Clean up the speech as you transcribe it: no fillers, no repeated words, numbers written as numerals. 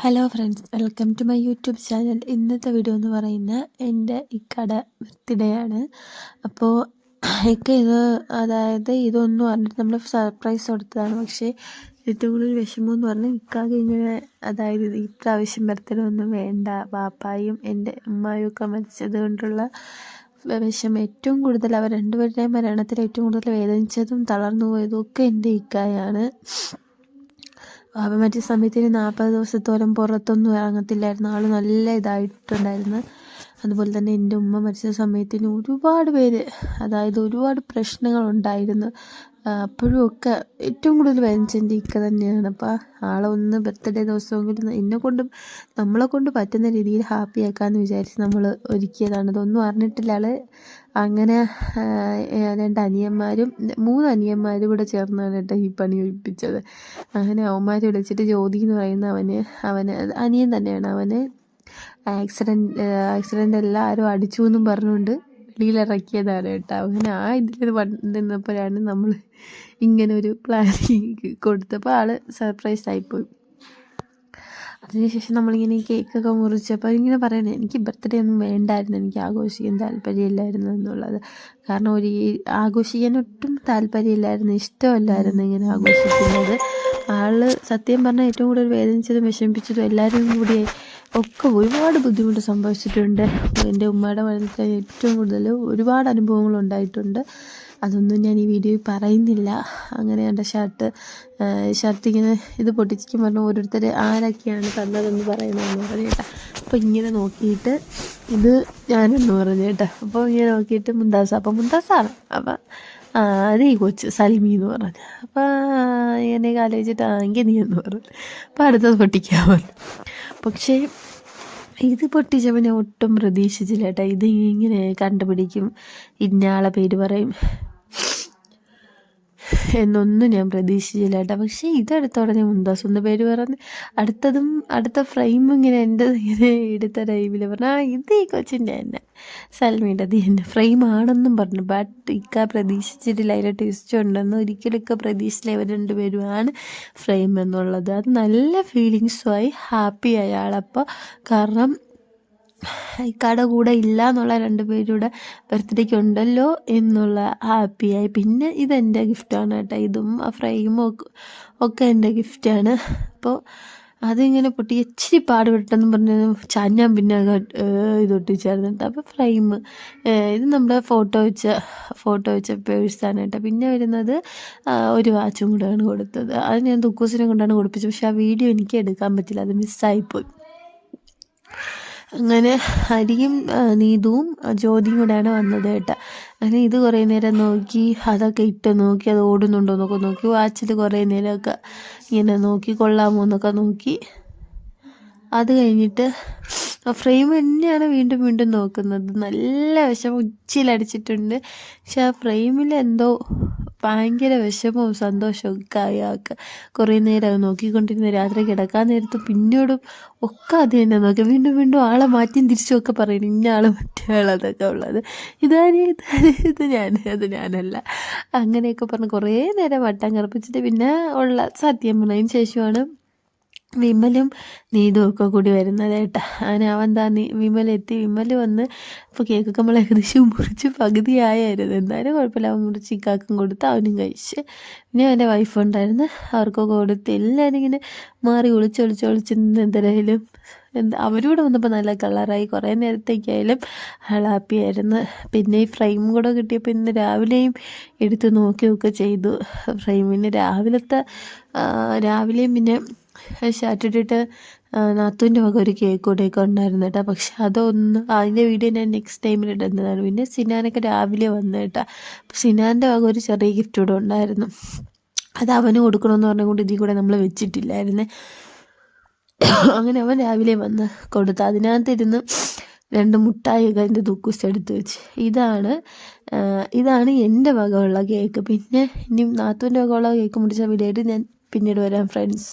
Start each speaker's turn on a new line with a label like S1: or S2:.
S1: Hello friends, welcome to my YouTube channel. ഇന്നത്തെ video എന്ന് പറയുന്നത് എൻ്റെ ഇക്കയുടെ ബർത്ത്ഡേ ആണ്. അപ്പോൾ ഇക്ക ഇതൊന്നും പറഞ്ഞിട്ട് നമ്മൾ സർപ്രൈസ് കൊടുത്തതാണ്. പക്ഷേ ഏറ്റവും കൂടുതൽ വിഷമം എന്ന് പറഞ്ഞാൽ ഇക്കാക്ക് ഇങ്ങനെ ഈ പ്രാവശ്യം ബർത്ത്ഡേ ഒന്നും വേണ്ട, പാപ്പായും എൻ്റെ ഉമ്മായും ഒക്കെ മരിച്ചത് കൊണ്ടുള്ള വിഷമം ഏറ്റവും കൂടുതൽ, അവർ രണ്ടുപേരുടെയും മരണത്തിൽ ഏറ്റവും കൂടുതൽ വേദനിച്ചതും തളർന്നു പോയതും ഒക്കെ എൻ്റെ ഇക്കായാണ്. അവൻ മറ്റേ സമയത്തിന് 40 ദിവസത്തോളം പുറത്തൊന്നും ഇറങ്ങത്തില്ലായിരുന്നു. ആൾ നല്ല ഇതായിട്ടുണ്ടായിരുന്നു. അതുപോലെ തന്നെ എൻ്റെ ഉമ്മ മരിച്ച സമയത്തിന് ഒരുപാട് പേര്, ഒരുപാട് പ്രശ്നങ്ങളുണ്ടായിരുന്നു. അപ്പോഴും ഒക്കെ ഏറ്റവും കൂടുതൽ വേദനിച്ച എൻ്റെ ഇക്ക തന്നെയാണ്. അപ്പോൾ ആളെ ഒന്ന് ബർത്ത്ഡേ ദിവസമെങ്കിലും നമ്മളെ കൊണ്ട് പറ്റുന്ന രീതിയിൽ ഹാപ്പി ആക്കാമെന്ന് വിചാരിച്ച് നമ്മൾ ഒരുക്കിയതാണ്. ഇതൊന്നും അറിഞ്ഞിട്ടില്ല ആൾ. അങ്ങനെ 3 അനിയന്മാരും കൂടെ ചേർന്നാണ് കേട്ടോ ഈ പണി ഒഴിപ്പിച്ചത്. അങ്ങനെ അവന്മാരെ വിളിച്ചിട്ട് ജ്യോതി എന്ന് പറയുന്ന അവന് അനിയൻ തന്നെയാണ്. അവന് ആക്സിഡൻ്റ് എല്ലാവരും അടിച്ചു എന്നും പറഞ്ഞുകൊണ്ട് വെളിയിലിറക്കിയതാണ് കേട്ടോ. അങ്ങനെ ഇതിൽ നിന്നപ്പോഴാണ് നമ്മൾ ഇങ്ങനെ ഒരു പ്ലാനിങ് കൊടുത്തപ്പോൾ ആൾ സർപ്രൈസ് ആയിപ്പോയി. അതിനുശേഷം നമ്മളിങ്ങനെ ഈ കേക്കൊക്കെ മുറിച്ചപ്പോൾ ഇങ്ങനെ പറയണേ, എനിക്ക് ബർത്ത്ഡേ ഒന്നും വേണ്ടായിരുന്നു, എനിക്ക് ആഘോഷിക്കാൻ താല്പര്യമില്ലായിരുന്നു എന്നുള്ളത്. കാരണം ആഘോഷിക്കാൻ ഒട്ടും താല്പര്യമില്ലായിരുന്നു, ഇഷ്ടമല്ലായിരുന്നു ഇങ്ങനെ ആഘോഷിക്കുന്നത്. സത്യം പറഞ്ഞാൽ ഏറ്റവും കൂടുതൽ വേദനിച്ചതും വിഷമിപ്പിച്ചതും എല്ലാവരും കൂടി ഒക്കെ ഒരുപാട് ബുദ്ധിമുട്ട് സംഭവിച്ചിട്ടുണ്ട്. എൻ്റെ ഉമ്മയുടെ മരണത്തിൽ ഏറ്റവും കൂടുതൽ ഒരുപാട് അനുഭവങ്ങൾ ഉണ്ടായിട്ടുണ്ട്. അതൊന്നും ഞാൻ ഈ വീഡിയോയിൽ പറയുന്നില്ല. അങ്ങനെ എൻ്റെ ഷർട്ട് ഇങ്ങനെ ഇത് പൊട്ടിച്ചിരിക്കും പറഞ്ഞു ഓരോരുത്തർ ആരൊക്കെയാണ് തന്നതെന്ന് പറയണമെന്ന് പറഞ്ഞു കേട്ടോ. അപ്പോൾ ഇങ്ങനെ നോക്കിയിട്ട് ഇത് ഞാനെന്ന് പറഞ്ഞു കേട്ടോ. അപ്പോൾ ഇങ്ങനെ നോക്കിയിട്ട് മുന്താസാണ്. അപ്പം അത് ഈ കൊച്ച് സൽമി എന്ന് പറഞ്ഞു. അപ്പോൾ എന്നെ ആലോചിച്ചിട്ട് എങ്കിൽ നീ എന്ന് പറഞ്ഞു. അപ്പോൾ അടുത്തത് പൊട്ടിക്കാൻ പറഞ്ഞു. പക്ഷേ ഇത് പൊട്ടിച്ചപ്പോൾ ഞാൻ ഒട്ടും പ്രതീക്ഷിച്ചില്ല കേട്ടോ. ഇത് ഇങ്ങനെ കണ്ടുപിടിക്കും, ഇന്നയാളെ പേര് പറയും എന്നൊന്നും ഞാൻ പ്രതീക്ഷിച്ചില്ല കേട്ടോ. പക്ഷേ ഇതെടുത്ത ഉടനെ മുന്താസ് ഒന്ന് പേര് പറഞ്ഞ് അടുത്ത ഫ്രെയിം ഇങ്ങനെ എടുത്ത ടൈമിൽ പറഞ്ഞാൽ ഇത് ഈ കൊച്ചിൻ്റെ തന്നെ, സൽമീൻ്റെ അത് എൻ്റെ ഫ്രെയിം ആണെന്നും പറഞ്ഞു. ബട്ട് ഇക്ക പ്രതീക്ഷിച്ചിട്ടില്ല, അതിൽ ട്വിസ്റ്റ് ഉണ്ടെന്ന് ഒരിക്കലും പ്രതീക്ഷിച്ചില്ല. ഇവർ രണ്ടുപേരുമാണ് ഫ്രെയിം എന്നുള്ളത്. അത് നല്ല ഫീലിങ്സുമായി ഹാപ്പിയായി ആളപ്പോൾ. കാരണം ഇക്കയുടെ കൂടെ ഇല്ല എന്നുള്ള 2 പേരുടെ ബർത്ത്ഡേക്ക് ഉണ്ടല്ലോ എന്നുള്ള ഹാപ്പിയായി. പിന്നെ ഇതെൻ്റെ ഗിഫ്റ്റാണ് കേട്ടോ. ഇതും ആ ഫ്രെയിമും ഒക്കെ എൻ്റെ ഗിഫ്റ്റാണ്. അപ്പോൾ അതിങ്ങനെ പൊട്ടി ഇച്ചിരി പാടുപെട്ടെന്ന് പറഞ്ഞ് ഞാൻ പിന്നെ ഇതൊട്ടിച്ചായിരുന്നു കേട്ടോ. അപ്പോൾ ഫ്രെയിം ഇത് നമ്മുടെ ഫോട്ടോ വെച്ച പേഴ്സാണ് കേട്ടോ. പിന്നെ വരുന്നത് ഒരു വാച്ചും കൂടെയാണ് കൊടുത്തത്. അത് ഞാൻ ദുക്കൂസിനെ കൊണ്ടാണ് കൊടുപ്പിച്ചത്. പക്ഷെ ആ വീഡിയോ എനിക്ക് എടുക്കാൻ പറ്റില്ല, അത് മിസ്സായിപ്പോയി. അങ്ങനെ ഹരിയും നീതുവും ജ്യോതിയും കൂടെയാണ് വന്നത് കേട്ടോ. അങ്ങനെ ഇത് കുറേ നേരം നോക്കി, അതൊക്കെ ഇട്ട് നോക്കി, അത് ഓടുന്നുണ്ടോ എന്നൊക്കെ നോക്കി. വാച്ചിൽ കുറേ നേരമൊക്കെ ഇങ്ങനെ നോക്കി, കൊള്ളാമോ എന്നൊക്കെ നോക്കി. അത് കഴിഞ്ഞിട്ട് ഫ്രെയിം തന്നെയാണ് വീണ്ടും നോക്കുന്നത്. നല്ല വിഷമം ഉച്ചിലടിച്ചിട്ടുണ്ട്. പക്ഷെ ആ ഫ്രെയിമിൽ എന്തോ ഭയങ്കര വിഷമവും സന്തോഷവും ഒക്കെ അയാൾക്ക്. കുറേ നേരം നോക്കിക്കൊണ്ടിരുന്ന രാത്രി കിടക്കാൻ നേരത്ത് പിന്നീടും ഒക്കെ അത് തന്നെ നോക്കി. വീണ്ടും ആളെ മാറ്റിയും തിരിച്ചും ഒക്കെ പറയുന്നു, ഇന്ന ആൾ മറ്റേ ആളതൊക്കെ ഉള്ളത്, ഇത് ഞാനല്ല, അങ്ങനെയൊക്കെ പറഞ്ഞ് കുറേ നേരം വട്ടം കറപ്പിച്ചിട്ട് പിന്നെ ഉള്ള സത്യം പറഞ്ഞതിന് ശേഷമാണ് വിമലും നീതും ഒക്കെ കൂടി വരുന്നത് കേട്ടോ. അങ്ങനെ വിമലെത്തി. വിമൽ വന്ന് അപ്പോൾ കേക്കൊക്കെ നമ്മൾ ഏകദേശം മുറിച്ച് പകുതിയായിരുന്നു. എന്തായാലും കുഴപ്പമില്ല, അവൻ മുറിച്ച് ഇക്കാക്കും കൊടുത്ത് അവനും കഴിച്ച്. പിന്നെ അവൻ്റെ വൈഫ് ഉണ്ടായിരുന്നു, അവർക്കൊക്കെ കൊടുത്ത്. എല്ലാവരും ഇങ്ങനെ മാറി ഒളിച്ച് എന്തായാലും അവരൂടെ വന്നപ്പോൾ നല്ല കളറായി. കുറേ നേരത്തേക്കായാലും ഹാപ്പിയായിരുന്നു. പിന്നെ ഈ ഫ്രെയിം കൂടെ കിട്ടിയപ്പോൾ ഇന്ന് രാവിലെയും എടുത്ത് നോക്കുകയൊക്കെ ചെയ്തു. ഫ്രെയിമിന് രാവിലെയും പിന്നെ ഷർട്ടിട്ടിട്ട് നാത്തൂൻ്റെ വക ഒരു കേക്ക് കൂടെയൊക്കെ ഉണ്ടായിരുന്നു കേട്ടോ. പക്ഷെ അതിൻ്റെ വീഡിയോ ഞാൻ നെക്സ്റ്റ് ടൈമിൽ ഇടുന്നതാണ്. പിന്നെ സിനാനൊക്കെ രാവിലെ വന്നു കേട്ടോ. അപ്പോൾ സിനാൻ്റെ വക ഒരു ചെറിയ ഗിഫ്റ്റ് കൂടെ ഉണ്ടായിരുന്നു. അത് അവന് കൊടുക്കണമെന്ന് പറഞ്ഞുകൊണ്ട് ഇതിൽ കൂടെ നമ്മൾ വെച്ചിട്ടില്ലായിരുന്നേ. അങ്ങനെ അവൻ രാവിലെ വന്ന് കൊടുത്തു. അതിനകത്തിരുന്ന് 2 മുട്ടായിയൊക്കെ അതിൻ്റെ ദുക്കൂസ് എടുത്ത് വെച്ച്. ഇതാണ് എൻ്റെ വകയുള്ള കേക്ക്. പിന്നെ ഇനി നാത്തൂൻ്റെ വകയുള്ള കേക്ക് മുറിച്ച വീഡിയോ ആയിട്ട് ഞാൻ പിന്നീട് വരാം ഫ്രണ്ട്സ്.